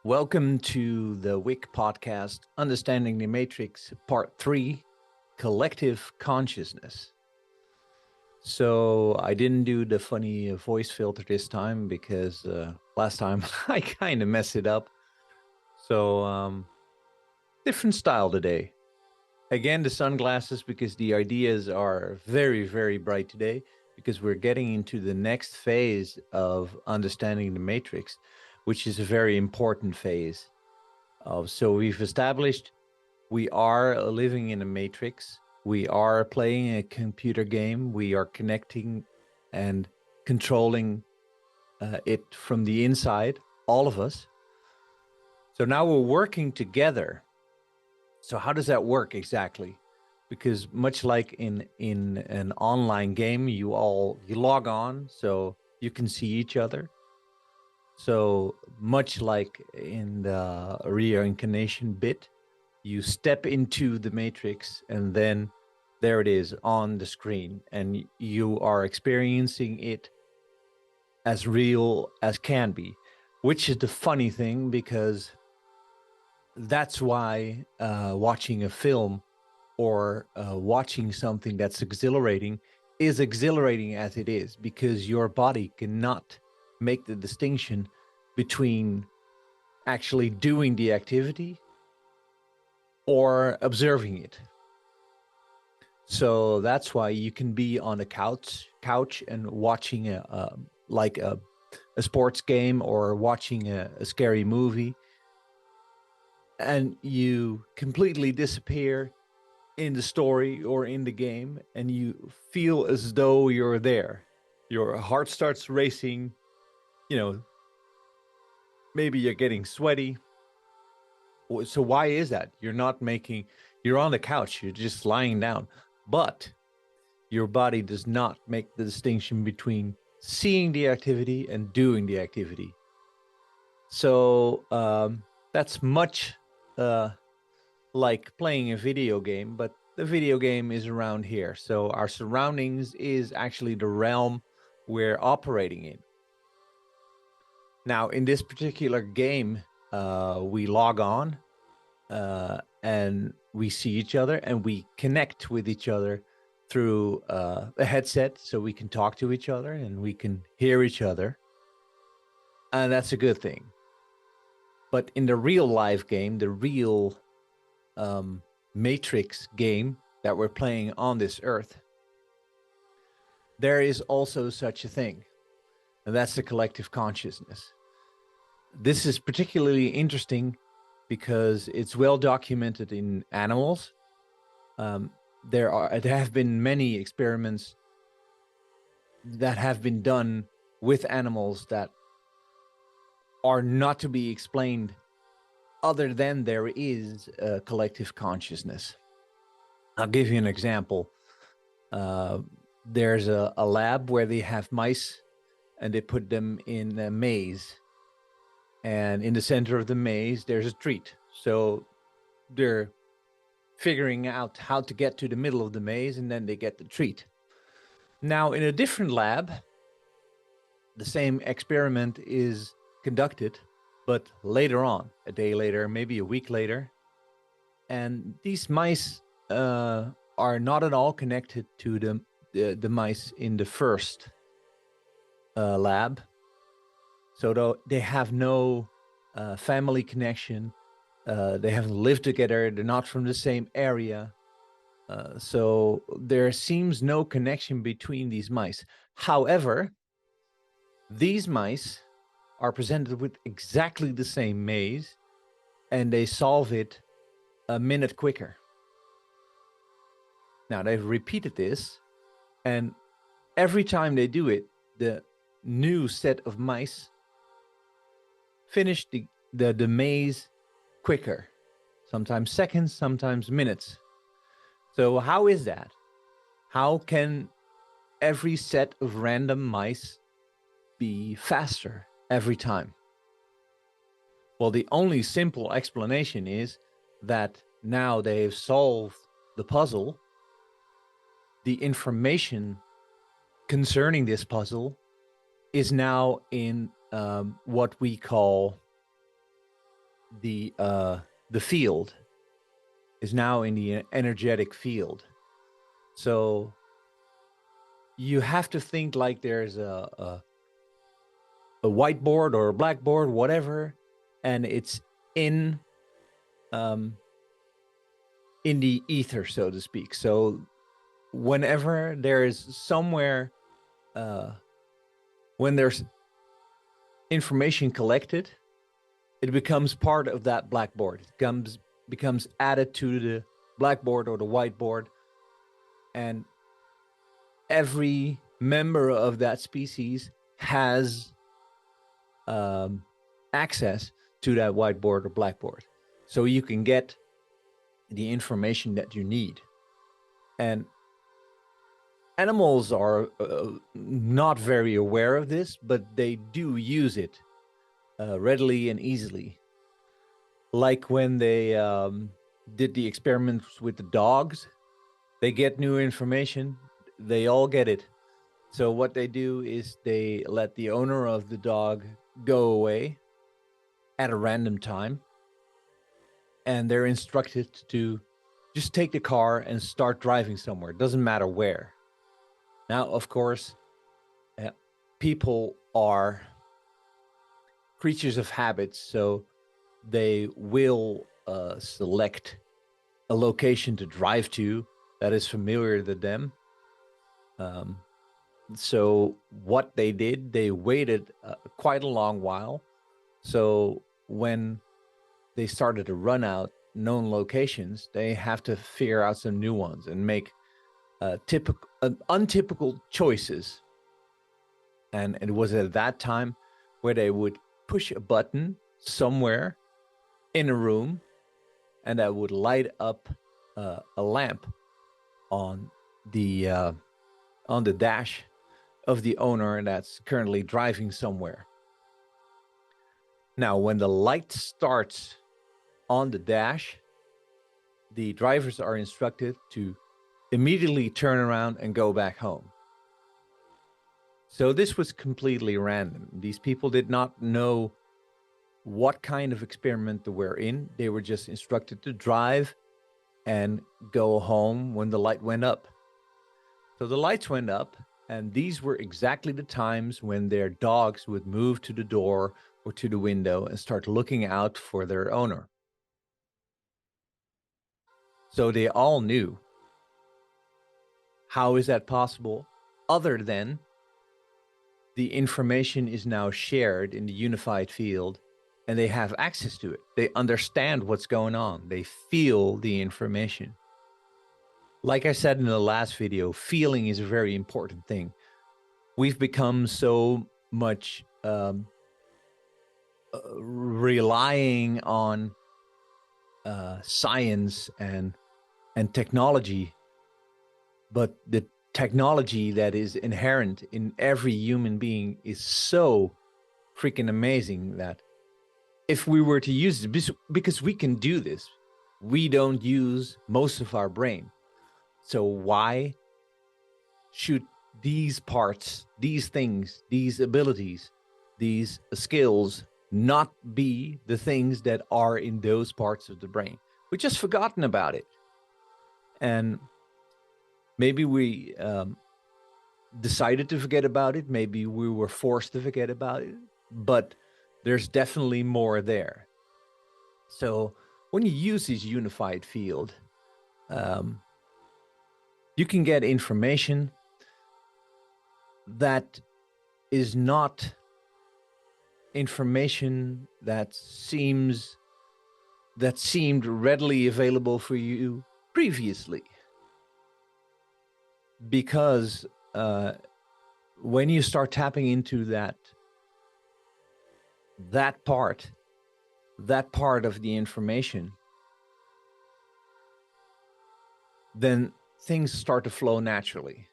Welcome to the Wyck podcast, Understanding the Matrix, Part 3, Collective Consciousness. So I didn't do the funny voice filter this time because last time I kind of messed it up. So different style today. Again, the sunglasses because the ideas are very, very bright today because we're getting into the next phase of understanding the matrix, which is a very important phase. So we've established we are living in a matrix. We are playing a computer game. We are connecting and controlling it from the inside, all of us. So now we're working together. So how does that work exactly? Because much like in an online game, you log on so you can see each other. So much like in the reincarnation bit, you step into the matrix and then there it is on the screen and you are experiencing it as real as can be, which is the funny thing because that's why watching a film or watching something that's exhilarating is exhilarating as it is, because your body cannot make the distinction between actually doing the activity or observing it. So that's why you can be on a couch and watching a sports game or watching a scary movie, and you completely disappear in the story or in the game, and you feel as though you're there. Your heart starts racing, maybe you're getting sweaty. So why is that? You're on the couch, you're just lying down, but your body does not make the distinction between seeing the activity and doing the activity. So that's much like playing a video game, but the video game is around here. So our surroundings is actually the realm we're operating in. Now, in this particular game, we log on and we see each other and we connect with each other through a headset, so we can talk to each other and we can hear each other. And that's a good thing. But in the real life game, the real matrix game that we're playing on this earth, there is also such a thing, and that's the collective consciousness. This is particularly interesting because it's well documented in animals. There have been many experiments that have been done with animals that are not to be explained other than there is a collective consciousness. I'll give you an example. There's a lab where they have mice and they put them in a maze. And in the center of the maze, there's a treat. So they're figuring out how to get to the middle of the maze, and then they get the treat. Now, in a different lab, the same experiment is conducted, but later on, a day later, maybe a week later. And these mice are not at all connected to the mice in the first lab. So they have no family connection. They haven't lived together. They're not from the same area. So there seems no connection between these mice. However, these mice are presented with exactly the same maze, and they solve it a minute quicker. Now, they've repeated this, and every time they do it, the new set of mice finish the maze quicker, sometimes seconds, sometimes minutes. So how is that? How can every set of random mice be faster every time? Well, the only simple explanation is that now they've solved the puzzle. The information concerning this puzzle is now in what we call the field is now in the energetic field. So you have to think like there's a whiteboard or a blackboard, whatever, and it's in the ether, so to speak. So whenever there is somewhere, when there's information collected, it becomes part of that blackboard. It becomes added to the blackboard or the whiteboard, and every member of that species has access to that whiteboard or blackboard, so you can get the information that you need. And animals are not very aware of this, but they do use it readily and easily. Like when they did the experiments with the dogs, they get new information, they all get it. So what they do is they let the owner of the dog go away at a random time, and they're instructed to just take the car and start driving somewhere. It doesn't matter where. Now, of course, people are creatures of habits, so they will select a location to drive to that is familiar to them. So what they did, they waited quite a long while. So when they started to run out known locations, they have to figure out some new ones and make untypical choices. And it was at that time where they would push a button somewhere in a room, and that would light up a lamp on the dash of the owner that's currently driving somewhere. Now, when the light starts on the dash, the drivers are instructed to immediately turn around and go back home. So this was completely random. These people did not know what kind of experiment they were in. They were just instructed to drive and go home when the light went up. So the lights went up, and these were exactly the times when their dogs would move to the door or to the window and start looking out for their owner. So they all knew. How is that possible? Other than the information is now shared in the unified field, and they have access to it. They understand what's going on. They feel the information. Like I said in the last video, feeling is a very important thing. We've become so much relying on science and technology, but the technology that is inherent in every human being is so freaking amazing that if we were to use it, because we can do this, we don't use most of our brain. So why should these parts, these things, these abilities, these skills not be the things that are in those parts of the brain? We've just forgotten about it. And maybe we decided to forget about it. Maybe we were forced to forget about it. But there's definitely more there. So when you use this unified field, you can get information that is not information that seemed readily available for you previously. Because when you start tapping into that part of the information, then things start to flow naturally.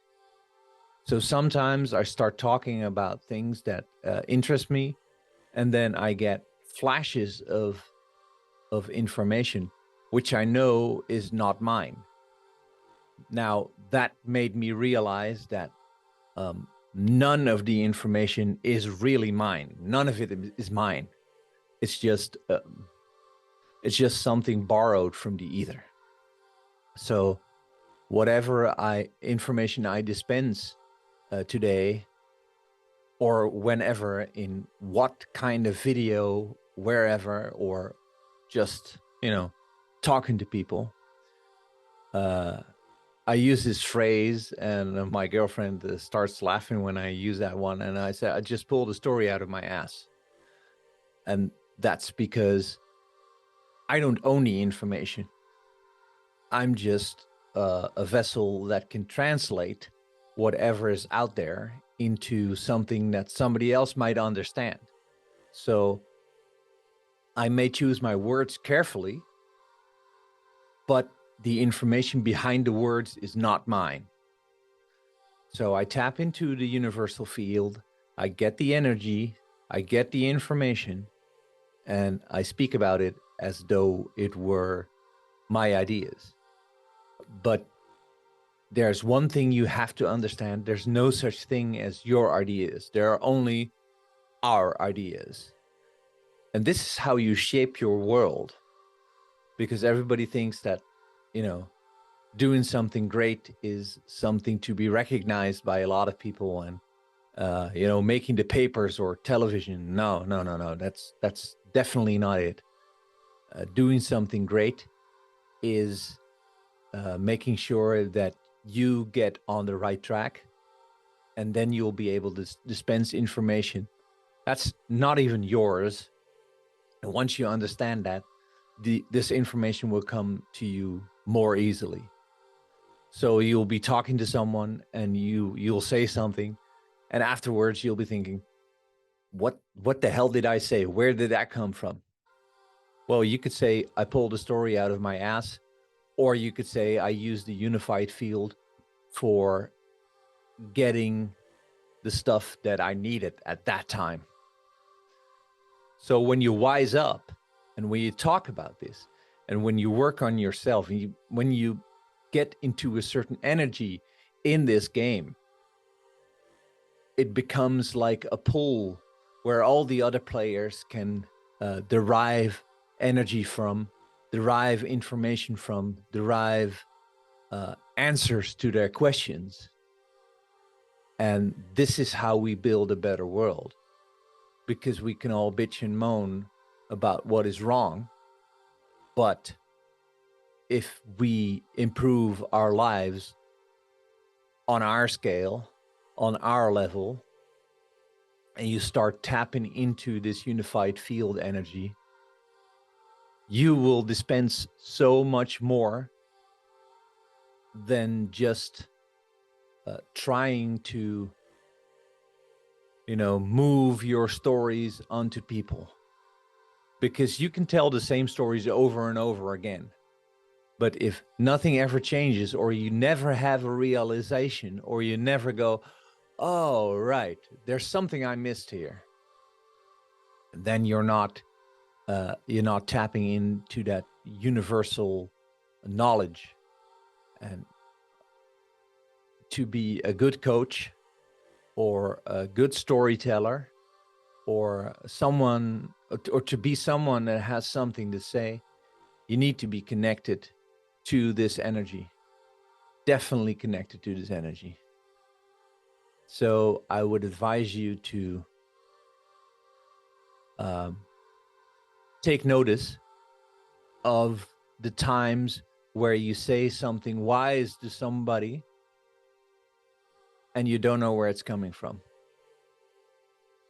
So sometimes I start talking about things that interest me, and then I get flashes of information which I know is not mine. Now, that made me realize that none of the information is really mine. None of it is mine. It's just It's just something borrowed from the ether. So whatever information I dispense today or whenever, in what kind of video, wherever, or just, talking to people, I use this phrase, and my girlfriend starts laughing when I use that one. And I said, I just pulled a story out of my ass. And that's because I don't own the information. I'm just a vessel that can translate whatever is out there into something that somebody else might understand. So I may choose my words carefully, but the information behind the words is not mine. So I tap into the universal field, I get the energy, I get the information, and I speak about it as though it were my ideas. But there's one thing you have to understand. There's no such thing as your ideas. There are only our ideas. And this is how you shape your world. Because everybody thinks that, doing something great is something to be recognized by a lot of people and, making the papers or television. No. That's definitely not it. Doing something great is making sure that you get on the right track, and then you'll be able to dispense information that's not even yours. And once you understand that, this information will come to you more easily. So you'll be talking to someone and you'll say something, and afterwards you'll be thinking, what the hell did I say? Where did that come from? Well, you could say, I pulled a story out of my ass, or you could say, I used the unified field for getting the stuff that I needed at that time. So when you wise up and when you talk about this and when you work on yourself and when you get into a certain energy in this game, it becomes like a pool where all the other players can derive energy from, derive information from, derive answers to their questions. And this is how we build a better world, because we can all bitch and moan about what is wrong. But if we improve our lives on our scale, on our level, and you start tapping into this unified field energy, you will dispense so much more than just trying to, move your stories onto people. Because you can tell the same stories over and over again. But if nothing ever changes, or you never have a realization, or you never go, oh, right, there's something I missed here, then you're not tapping into that universal knowledge. And to be a good coach or a good storyteller or to be someone that has something to say, you need to be connected to this energy, definitely connected to this energy. So I would advise you to take notice of the times where you say something wise to somebody and you don't know where it's coming from.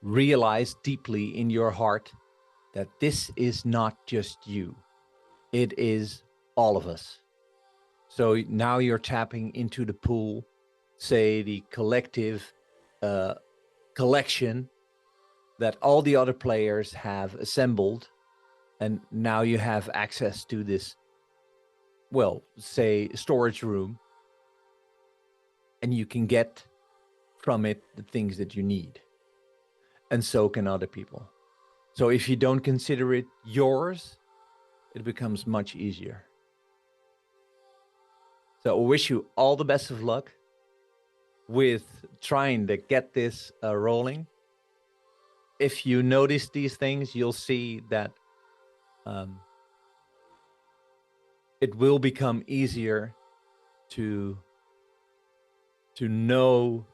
Realize deeply in your heart that this is not just you. It is all of us. So now you're tapping into the pool, say the collective collection that all the other players have assembled. And now you have access to this, well, say, storage room, and you can get from it the things that you need. And so can other people. So if you don't consider it yours, it becomes much easier. So I wish you all the best of luck with trying to get this rolling. If you notice these things, you'll see that it will become easier to know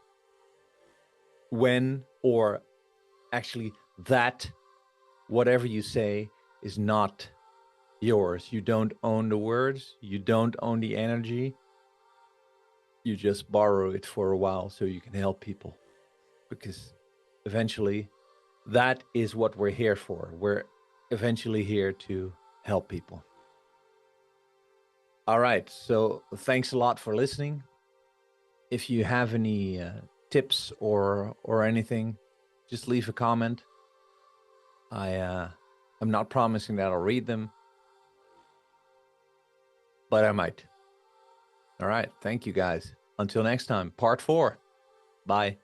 when, or actually that whatever you say is not yours. You don't own the words, you don't own the energy. You just borrow it for a while so you can help people, because eventually that is what we're here for. We're eventually here to help people. All right, so thanks a lot for listening. If you have any tips or anything, just leave a comment. I'm not promising that I'll read them, but I might. All right, thank you guys. Until next time, part 4. Bye.